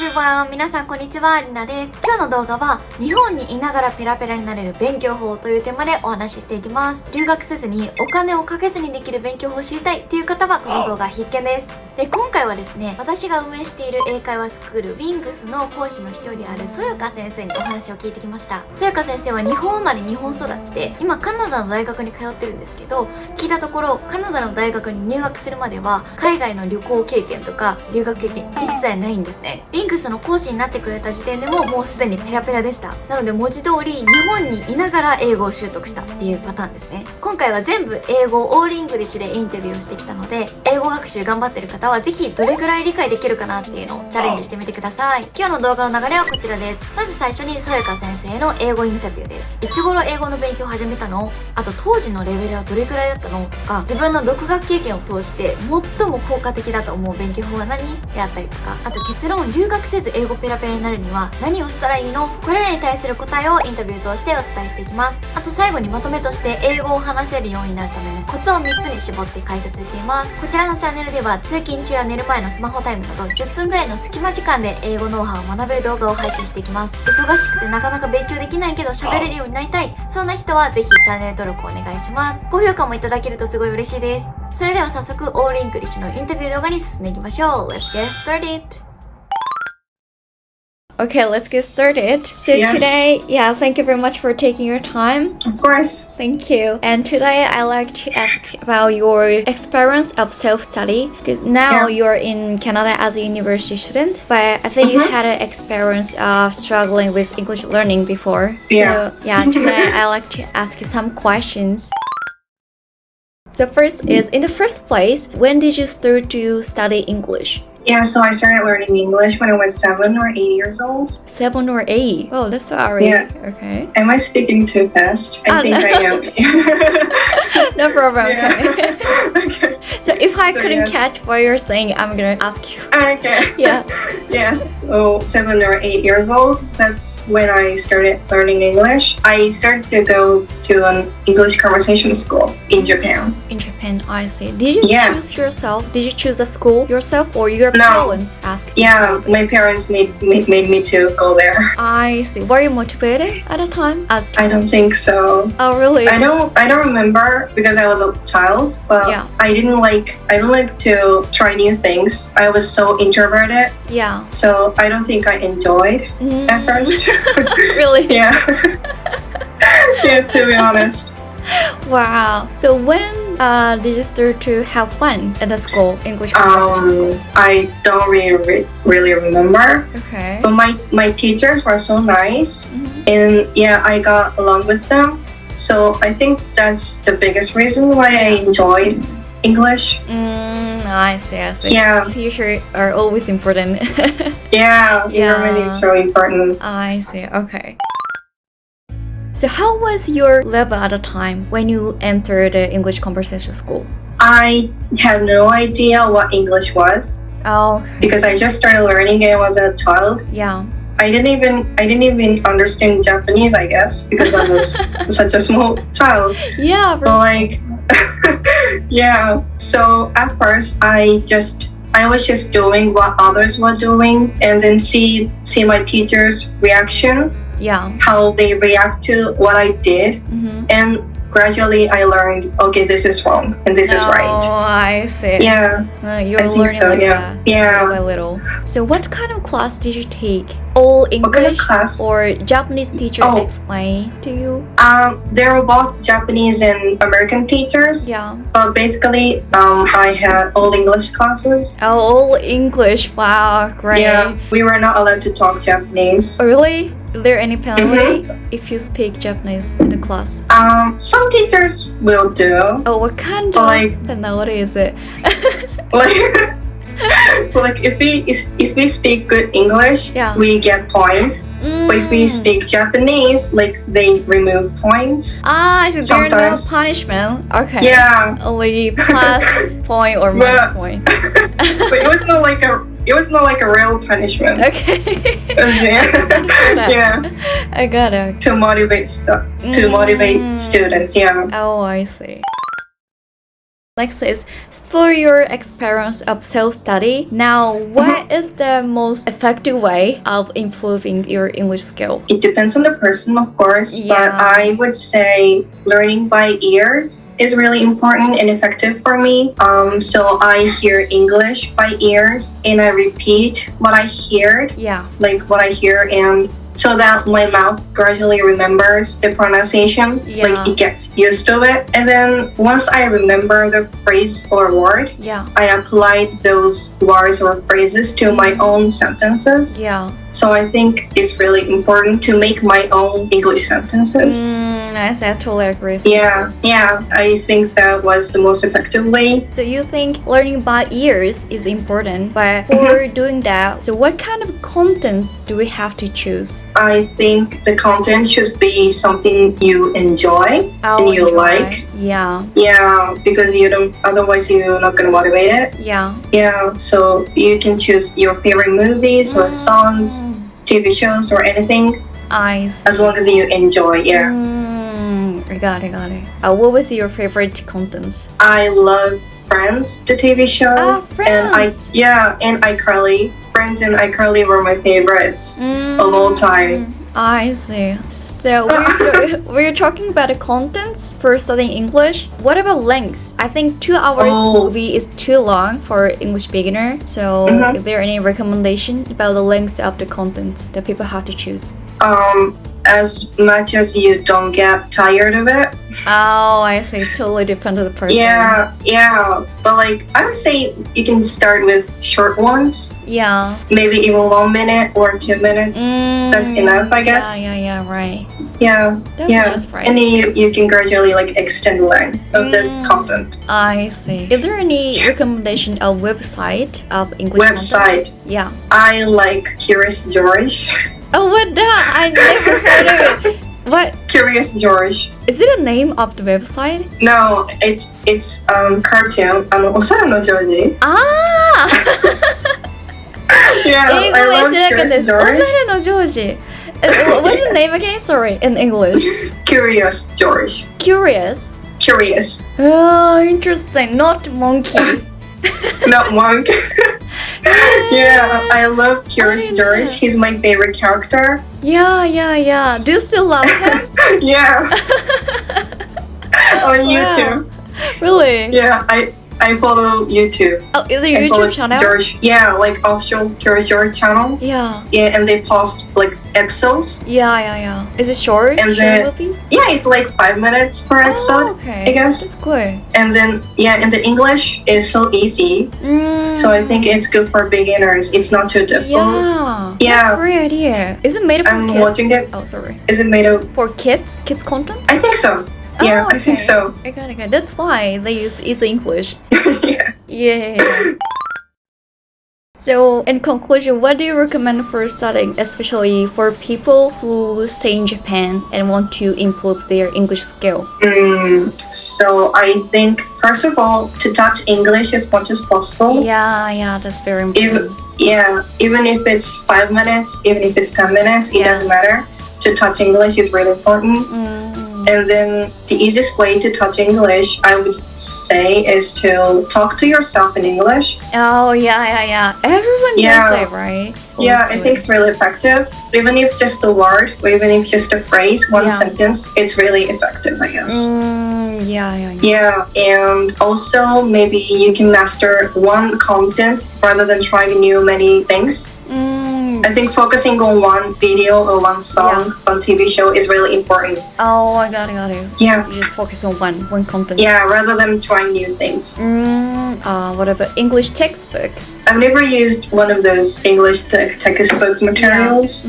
everyone! 皆さんこんにちは、りなです。今日の動画は日本にいながらペラペラになれる勉強法というテーマでお話ししていきます。留学せずにお金をかけずにできる勉強法を知りたいっていう方はこの動画必見です。で、今回はですね、私が運営している英会話スクール Wings の講師の一人であるそよか先生にお話を聞いてきました。そよか先生は日本生まれ日本育ちで、今カナダの大学に通ってるんですけど、聞いたところカナダの大学に入学するまでは海外の旅行経験とか留学経験一切ないんですね。Wings の講師になってくれた時点でももうすでにペラペラでした。なので文字通り日本にいながら英語を習得したっていうパターンですね。今回は全部英語オールイングリッシュでインタビューをしてきたので、英語学習頑張ってる方はぜひどれぐらい理解できるかなっていうのをチャレンジしてみてください。今日の動画の流れはこちらです。まず最初にそよか先生の英語インタビューです。いつ頃英語の勉強を始めたの？あと当時のレベルはどれくらいだったの？とか、自分の独学経験を通して最も効果的だと思う勉強法は何？であったりとか、あと結論、留学せず英語ペラペラになるには何をしたらいいの？これらに対する答えをインタビューを通してお伝えしていきます。あと最後にまとめとして英語を話せるようになるためのコツを3つに絞って解説しています。こちらのチャンネルでは通勤中や寝る前のスマホタイムなど10分ぐらいの隙間時間で英語ノウハウを学べる動画を配信していきます。忙しくてなかなか勉強できないけど喋れるようになりたい、そんな人はぜひチャンネル登録お願いします。高評価もいただけるとすごい嬉しいです。それでは早速オールイングリッシュのインタビュー動画に進んでいきましょう。 Let's get started!Okay, let's get started. So today, thank you very much for taking your time. Of course. Thank you. And today I'd like to ask about your experience of self-study. Because now you're in Canada as a university student, but I think you had an experience of struggling with English learning before. Yeah. So today I'd like to ask you some questions. So first is, in the first place, when did you start to study English? Yeah, so I started learning English when I was 7 or 8 years old. 7 or 8? Oh, that's so early. Yeah. Okay. Am I speaking too fast? I think I am. No problem. Yeah. Okay. So if I couldn't yes. catch what you're saying, I'm gonna ask you. Okay. Yeah. Yes. So 7 or 8 years old, that's when I started learning English. I started to go to an English conversation school in Japan. In Japan, I see. Did you choose yourself? Did you choose a school yourself, or your parents asked you? Yeah, my parents made me to go there. I see. Were you motivated at the time? I don't think so. Oh, really? I don't remember because I was a child, but I didn't like to try new things. I was so introverted. Yeah. So I don't think I enjoyed at first. Really? Yeah. Yeah, to be honest. Wow. So when did you start to have fun at the school, English conversation school? I don't really remember. Okay. But my teachers were so nice, and I got along with them. So I think that's the biggest reason why I enjoyed English. I see. Yeah. Teachers are always important. Environment is so important. I see. Okay. So how was your level at the time when you entered the English conversation school? I had no idea what English was. Oh, okay. Because I just started learning when I was a child. Yeah. I didn't even understand Japanese, I guess, because I was such a small child. Yeah. But so at first I was just doing what others were doing, and then see my teacher's reaction. Yeah. How they react to what I did, and gradually I learned, okay, this is wrong and this is right. Oh, I see. Yeah. You're learning so, like yeah. that Yeah. little by little. So what kind of class did you take? All English kind of class? Or Japanese teachers explain to you? They were both Japanese and American teachers. Yeah. But basically, I had all English classes. Oh, all English. Wow, great. Yeah, we were not allowed to talk Japanese. Oh, really? Is there any penalty if you speak Japanese in the class? Some teachers will do. Oh, what kind of penalty is it? So if we speak good English, we get points. But if we speak Japanese, they remove points. Ah, so there's no punishment. Okay. Yeah. Only plus point or minus point. But it was not like a real punishment. Okay. Yeah. I got it. To motivate students. Yeah. Oh, I see. Like says, through your experience of self-study, now what is the most effective way of improving your English skill? It depends on the person, of course, but I would say learning by ears is really important and effective for me. So I hear English by ears and I repeat what I heard, like what I hear, and so that my mouth gradually remembers the pronunciation, like it gets used to it. And then once I remember the phrase or word, I applied those words or phrases to my own sentences. So I think it's really important to make my own English sentences. I totally agree with you. I think that was the most effective way. So you think learning by ears is important, but for doing that, so what kind of content do we have to choose? I think the content should be something you enjoy and you like. Yeah, because otherwise you're not gonna motivate it. So you can choose your favorite movies or songs, TV shows or anything. As long as you enjoy, Got it. What was your favorite contents? I love Friends, the TV show. Friends. And iCarly. Friends and iCarly were my favorites of all time. I see. So we're talking about the contents for studying English. What about lengths? I think 2 hours movie is too long for English beginner. So is there any recommendation about the lengths of the content that people have to choose? As much as you don't get tired of it. I see. Totally depends on the person. But like I would say you can start with short ones. Maybe even 1 minute or 2 minutes. That's enough, I guess. Right. Just right. And then you can gradually like extend the length of the content. I see. Is there any recommendation of website of English website? Content? I like Curious George. Oh, what that? I never heard of it. What? Curious George. Is it a name of the website? No, it's cartoon. おさらのジョージ. I love Curious George. おさらのジョージ. What's the name again? Sorry, in English. Curious George. Curious? Curious. Oh, interesting. Not monkey. Not monk. I love Curious George. He's my favorite character. Yeah. Do you still love him? On YouTube. Really? I follow YouTube. Oh, is it a YouTube channel? George, like official Curious George channel. And they post like episodes. Is it short? And then movies? It's like 5 minutes per episode. I guess. That's good. And then and the English is so easy. So I think it's good for beginners. It's not too difficult. That's a great idea. Is it made for kids? I'm watching it. Oh, sorry. Is it made for kids? Kids content? I think so. I think so. I got it. That's why they use easy English. So, in conclusion, what do you recommend for studying, especially for people who stay in Japan and want to improve their English skill? So, I think, first of all, to touch English as much as possible. That's very important. Even if it's 5 minutes, even if it's 10 minutes, it doesn't matter. To touch English is really important. And then the easiest way to touch English, I would say, is to talk to yourself in English. Everyone does it, right? I think it's really effective. Even if just a word, or even if just a phrase, one sentence, it's really effective, I guess. And also maybe you can master one content rather than trying many things. I think focusing on one video or one song on TV show is really important. I got it. You just focus on one content. Rather than trying new things. What about English textbook? I've never used one of those English textbooks materials.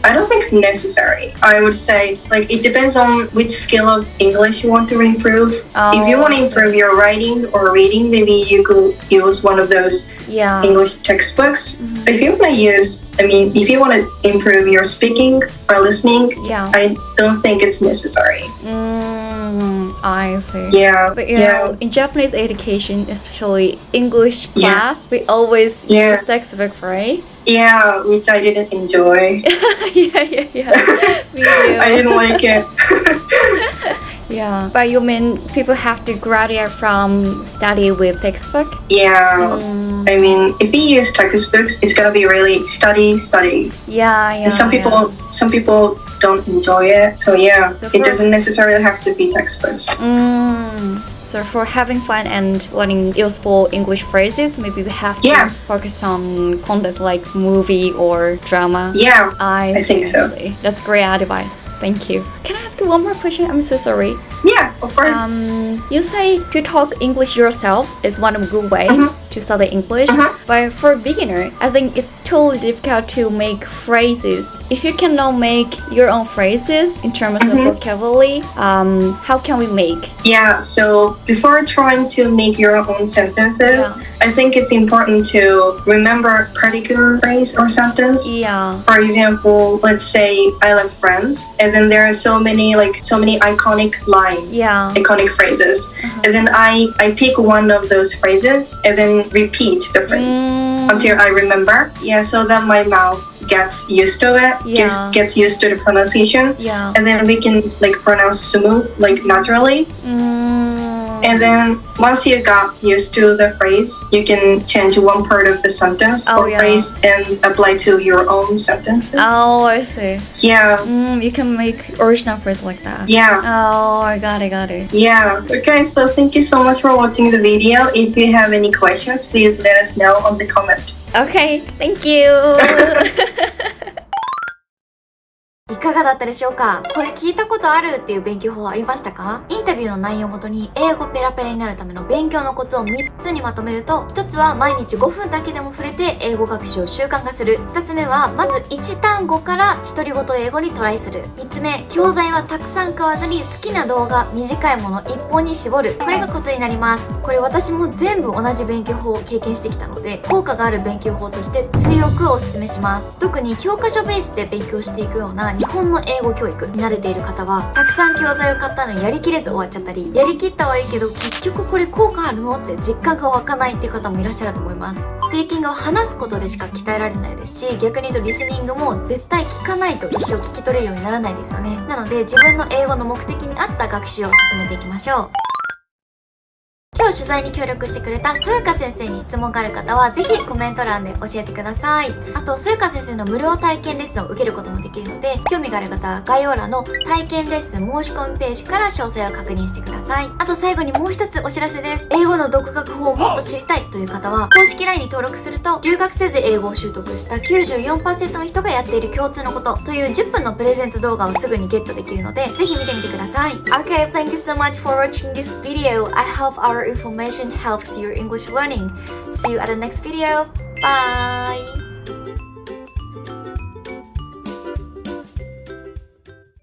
I don't think it's necessary. I would say, like, it depends on which skill of English you want to improve. If you want to improve your writing or reading, maybe you could use one of those English textbooks. If you want if you want to improve your speaking or listening, I don't think it's necessary. I see. But in Japanese education, especially English class, we always use textbook, right? Which I didn't enjoy. Me too. I didn't like it. Yeah. But you mean people have to graduate from study with textbook? Yeah. I mean, if we use textbooks, it's gonna be really study. Yeah. And some people don't enjoy it. So yeah, it doesn't necessarily have to be textbooks. So for having fun and learning useful English phrases, maybe we have to focus on content like movie or drama. Yeah, I think so. That's great advice. Thank you. Can I ask you one more question? I'm so sorry. Yeah, of course. You say to talk English yourself is one good way to study English, but for a beginner, I think it's totally difficult to make phrases. If you cannot make your own phrases in terms of vocabulary, how can we make? Yeah, so before trying to make your own sentences, I think it's important to remember particular phrase or sentence. Yeah. For example, let's say I love friends, and then there are so many iconic lines, iconic phrases, and then I pick one of those phrases and then repeat the phrase until I remember. Yeah, so that my mouth gets used to it, gets used to the pronunciation, and then we can pronounce smooth, naturally. And then once you got used to the phrase, you can change one part of the sentence or phrase and apply to your own sentences. Oh, I see. Yeah. You can make original phrase like that. Yeah. Oh, I got it. Yeah. Okay, so thank you so much for watching the video. If you have any questions, please let us know on the comment. Okay, thank you. いかがだったでしょうか？これ聞いたことあるっていう勉強法ありましたか？インタビューの内容をもとに英語ペラペラになるための勉強のコツを3つにまとめると、1つは毎日5分だけでも触れて英語学習を習慣化する。2つ目はまず1単語から独り言英語にトライする。3つ目、教材はたくさん買わずに好きな動画、短いもの1本に絞る。これがコツになります。これ私も全部同じ勉強法を経験してきたので、効果がある勉強法として強くお勧めします。特に教科書ベースで勉強していくような日本の英語教育に慣れている方は、たくさん教材を買ったのにやりきれず終わっちゃったり、やりきったはいいけど結局これ効果あるのって実感が湧かないっていう方もいらっしゃると思います。スピーキングは話すことでしか鍛えられないですし、逆に言うとリスニングも絶対聞かないと一生聞き取れるようにならないですよね。なので自分の英語の目的に合った学習を進めていきましょう。今日取材に協力してくれたそよか先生に質問がある方はぜひコメント欄で教えてください。あとそよか先生の無料体験レッスンを受けることもできるので、興味がある方は概要欄の体験レッスン申し込みページから詳細を確認してください。あと最後にもう一つお知らせです。英語の独学法をもっと知りたいという方は公式 LINE に登録すると、留学せず英語を習得した 94% の人がやっている共通のことという10分のプレゼント動画をすぐにゲットできるので、ぜひ見てみてください。Okay, thank you so much for watching this video. I hope our information helps your English learning. See you at the next video. Bye!